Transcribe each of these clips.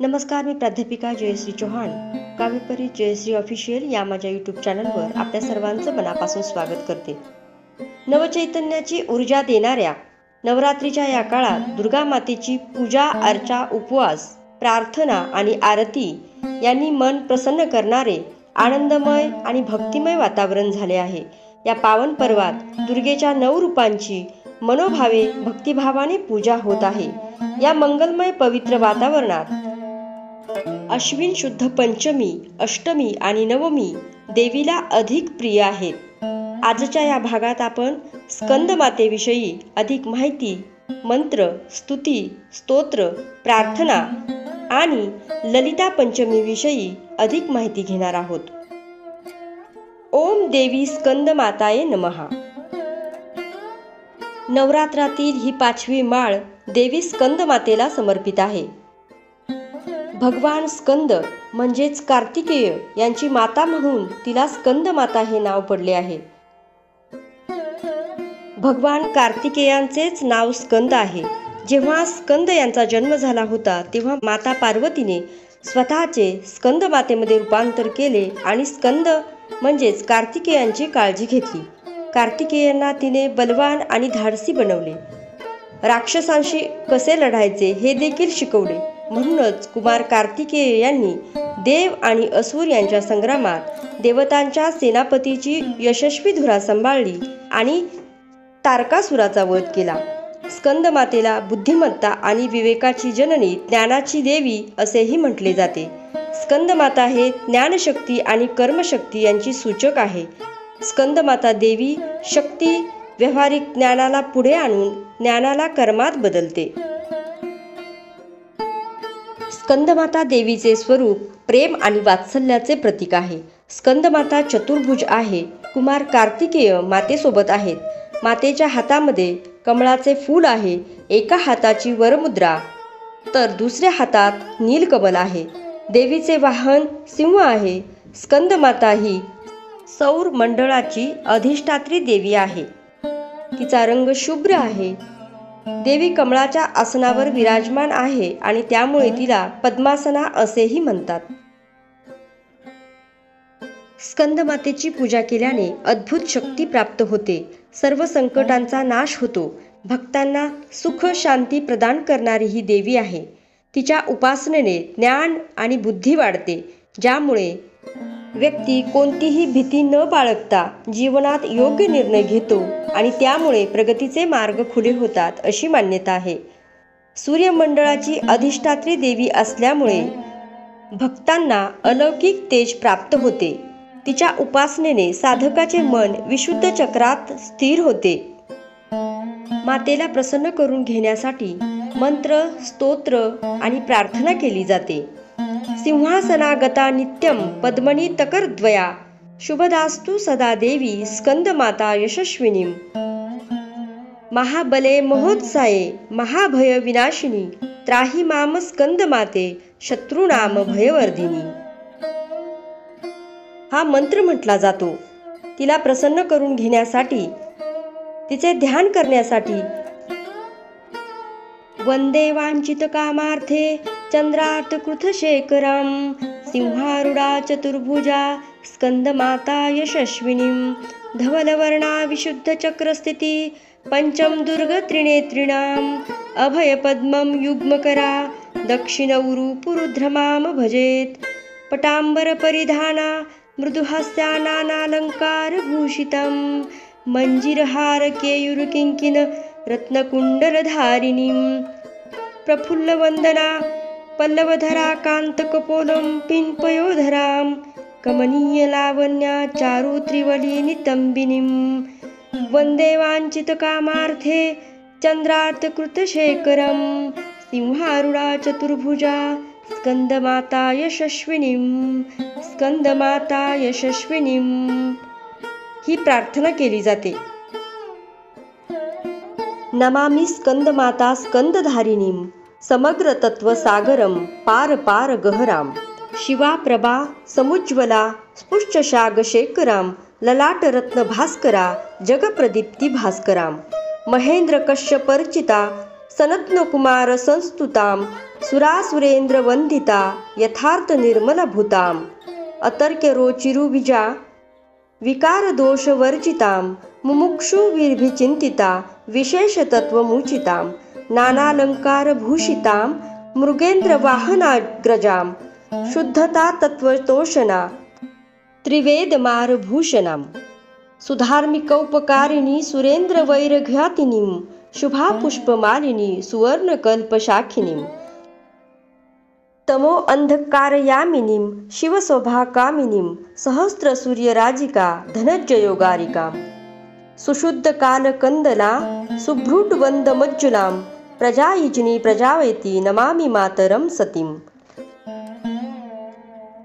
नमस्कार, मी प्राध्यापिका जयश्री चौहान. काव्यपरी जयश्री ऑफिशियल या माझ्या यूट्यूब चॅनलवर आपल्या सर्वांचं मनापासून स्वागत करते. नवचैतन्याची ऊर्जा देणाऱ्या नवरात्रीच्या या काळात दुर्गा मातेची पूजा, अर्चा, उपवास, प्रार्थना आणि आरती यांनी मन प्रसन्न करणारे आनंदमय आणि भक्तिमय वातावरण झाले आहे. या पावन पर्वात दुर्गेच्या 9 रूपांची मनोभावे भक्तिभावाने पूजा होत आहे. या मंगलमय पवित्र वातावरणात अश्विन शुद्ध पंचमी, अष्टमी आणि नवमी देवीला अधिक प्रिय आहेत. आजच्या या भागात आपण स्कंद मातेविषयी अधिक माहिती, मंत्र, स्तुती, स्तोत्र, प्रार्थना आणि ललिता पंचमी विषयी अधिक माहिती घेणार आहोत. ओम देवी स्कंद माताये नमः. नवरात्रातील ही 5वी माळ देवी स्कंद मातेला समर्पित आहे. भगवान स्कंद म्हणजेच कार्तिकेय यांची माता म्हणून तिला स्कंद माता हे नाव पडले आहे. भगवान कार्तिकेयांचेच नाव स्कंद आहे. जेव्हा स्कंद यांचा जन्म झाला होता तेव्हा माता पार्वतीने स्वतःचे स्कंद मातेमध्ये रूपांतर केले आणि स्कंद म्हणजेच कार्तिकेयांची काळजी घेतली. कार्तिकेयांना तिने बलवान आणि धाडसी बनवले. राक्षसांशी कसे लढायचे हे देखील शिकवले. म्हणूनच कुमार कार्तिकेय यांनी देव आणि असुर यांच्या संग्रामात देवतांच्या सेनापतीची यशस्वी धुरा सांभाळली आणि तारकासुराचा वध केला. स्कंद मातेला बुद्धिमत्ता आणि विवेकाची जननी, ज्ञानाची देवी असेही म्हटले जाते. स्कंद माता हे ज्ञानशक्ती आणि कर्मशक्ती यांची सूचक आहे. स्कंद माता देवी शक्ती व्यावहारिक ज्ञानाला पुढे आणून ज्ञानाला कर्मात बदलते. स्कंदमाता देवीचे स्वरूप प्रेम आणि वात्सल्याचे प्रतीक आहे. स्कंदमाता चतुर्भुज आहे. कुमार कार्तिकेय मातेसोबत आहेत. मातेच्या हातामध्ये कमळाचे फूल आहे. एका हाताची वरमुद्रा तर दुसऱ्या हातात नीलकमल आहे. देवीचे वाहन सिंह आहे. स्कंदमाता ही सौर मंडळाची अधिष्ठात्री देवी आहे. तिचा रंग शुभ्र आहे. देवी कमळाच्या आसनावर विराजमान आहे आणि त्यामुळे तिला पद्मासना असेही म्हणतात. स्कंद मातेची पूजा केल्याने अद्भुत शक्ती प्राप्त होते. सर्व संकटांचा नाश होतो. भक्तांना सुख शांती प्रदान करणारी ही देवी आहे. तिच्या उपासनेने ज्ञान आणि बुद्धी वाढते, ज्यामुळे व्यक्ती कोणतीही भीती न बाळगता जीवनात योग्य निर्णय घेतो आणि त्यामुळे प्रगतीचे मार्ग खुले होतात अशी मान्यता आहे. सूर्यमंडळाची अधिष्ठात्री देवी असल्यामुळे भक्तांना अलौकिक तेज प्राप्त होते. तिच्या उपासनेने साधकाचे मन विशुद्ध चक्रात स्थिर होते. मातेला प्रसन्न करून घेण्यासाठी मंत्र, स्तोत्र आणि प्रार्थना केली जाते. सिंहासनागता नित्यं पद्मनी तकरद्वया शुभदास्तु सदा देवी स्कंद माता यशस्विनीं. महाबले महोत्साये महाभय विनाशिनी त्राही माम स्कंद माते शत्रुनाम भयवर्धिनी. हा मंत्र म्हटला जातो. तिला प्रसन्न करून घेण्यासाठी, तिचे ध्यान करण्यासाठी वंदे वांछित कामार्थे चंद्रार्थ कृतशेखरं सिंहारूढा चतुर्भुजा स्कंद माता यशस्विनीं. धवलवर्णा विशुद्ध चक्रस्थिती पंचम दुर्ग त्रिनेत्रिणाम् अभय पद्मं युग्मकरा दक्षिण उरु पुरुध्रमाम भजेत. पटांबर परिधाना मृदुहास्या नानालंकार भूषितं मंजिरहार केयूर किंकिन रत्नकुंडलधारिणीं. प्रफुल्ल वंदना पल्लवधरा कांतकपोलं पिंपयोधरां कमनीय लावण्या चारु त्रिवली नितंबिनीं. वंदे वांछित कामार्थे चंद्रार्थ कृतशेखरं सिंहारूढा चतुर्भुजा स्कंद माता यशस्विनीं. स्कंद माता यशस्विनीं ही प्रार्थना केली जाते. नमामि स्कंद माता स्कंदधारिणीं समग्र तत्व सागरं पार पार गहरां. शिवा प्रभा समुज्ज्वला स्पुष्टशाग शेखरां ललाट रत्न भास्करा जगप्रदीप्ती भास्करां. महेंद्र कश्यपर्चिता सनत्न कुमार संस्तुताम सुरासुरेंद्र वंदिता यथार्थ निर्मल भूताम अतर्क्य रोचिरु विजा विकार दोष वर्जिताम मुमुक्षु विचिंतिता विशेष तत्वमुचिताम नानालंकार भूषिताम मृगेंद्र वाहनाग्रजाम शुद्धता तत्वतोषणा त्रिवेदमार भूषणाम सुधार्मिकौपकारिणी सुरेंद्र वैरघातिनीं शुभा पुष्पमालिनी सुवर्ण कल्पशाखिनीं तमो अंधकारयामिनीं शिवशोभाकामिनीं सहस्रसूर्यराजिका धनज्जयोगारिकां सुशुद्ध कालकंदला सुभ्रूटवंदमज्जुलां प्रजायिजिनी प्रजावैती नमामि मातरं सतीं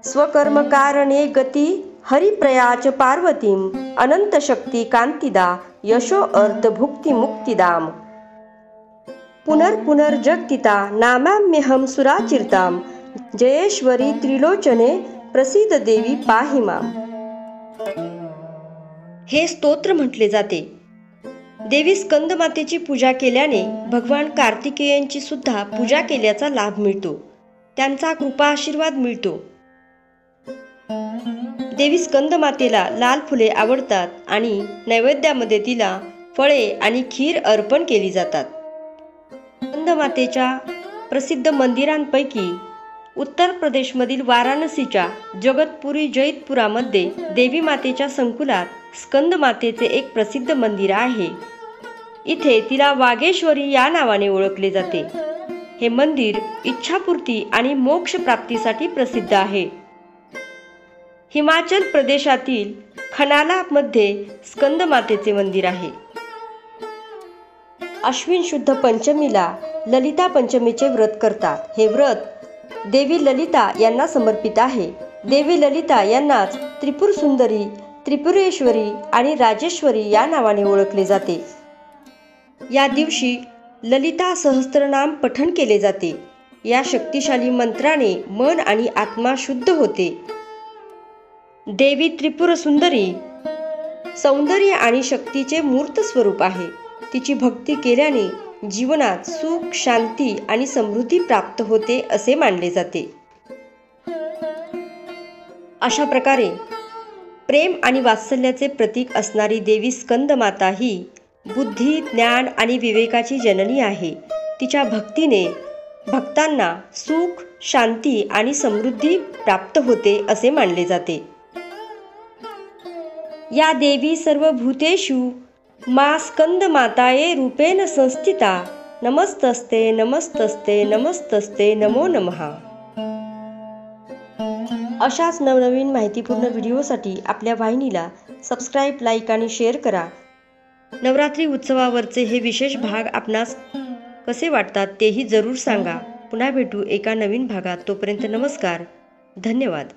स्वकर्मकारणे गती हरिप्रयाच पार्वतीं अनंतशक्ती कांतिदा यशो अर्थ भुक्ती मुक्तिदाम पुनर्पुनर्जगतिता नामाम्यहं सुराचिरतां जयेश्वरी त्रिलोचने प्रसिद्ध देवी पाहि माम। हे स्तोत्र म्हटले जाते। देवी स्कंदमातेची पूजा केल्याने भगवान कार्तिकेयांची सुद्धा पूजा केल्याचा लाभ मिळतो, त्यांचा कृपा आशीर्वाद मिळतो। देवी स्कंदमातेला लाल फुले आवडतात आणि नैवेद्यामध्ये तिला फळे आणि खीर अर्पण केली जातात। स्कंदमातेच्या प्रसिद्ध मंदिरांपैकी उत्तर प्रदेशमधील वाराणसीच्या जगतपुरी जैतपुरामध्ये देवी मातेच्या संकुलात स्कंदमातेचे एक प्रसिद्ध मंदिर आहे। इथे तिला वागेश्वरी या नावाने ओळखले जाते। हे मंदिर इच्छापूर्ती आणि मोक्ष प्राप्तीसाठी प्रसिद्ध आहे। हिमाचल प्रदेशातील खनाला मध्ये स्कंदमातेचे मंदिर आहे। अश्विन शुद्ध पंचमीला ललिता पंचमीचे व्रत करतात। हे व्रत देवी ललिता यांना समर्पित आहे। देवी ललिता यांनाच त्रिपुर सुंदरी, त्रिपुरेश्वरी आणि राजेश्वरी या नावाने ओळखले जाते। या दिवशी ललिता सहस्त्रनाम पठण केले जाते। या शक्तिशाली मंत्राने मन आणि आत्मा शुद्ध होते। देवी त्रिपुर सुंदरी सौंदर्य आणि शक्तीचे मूर्त स्वरूप आहे। तिची भक्ती केल्याने जीवनात सुख, शांती आणि समृद्धी प्राप्त होते असे मानले जाते। अशा प्रकारे प्रेम आणि वात्सल्याचे प्रतीक असणारी देवी स्कंदमाता ही बुद्धी, ज्ञान आणि विवेकाची जननी आहे। तिच्या भक्तीने भक्तांना सुख, शांती आणि समृद्धी प्राप्त होते असे मानले जाते। या देवी सर्वभूतेषु मा स्कंदमाताये रूपेण संस्थिता नमस्तस्ते नमस्तस्ते नमस्तस्ते नमो नमः। अशाच नवनवीन माहितीपूर्ण व्हिडिओसाठी आपल्या वाहिनीला सबस्क्राईब, लाईक आणि शेअर करा। नवरात्री उत्सवावरचे हे विशेष भाग आपणास कसे वाटतात तेही जरूर सांगा। पुन्हा भेटू एका नवीन भागात। तोपर्यंत नमस्कार, धन्यवाद।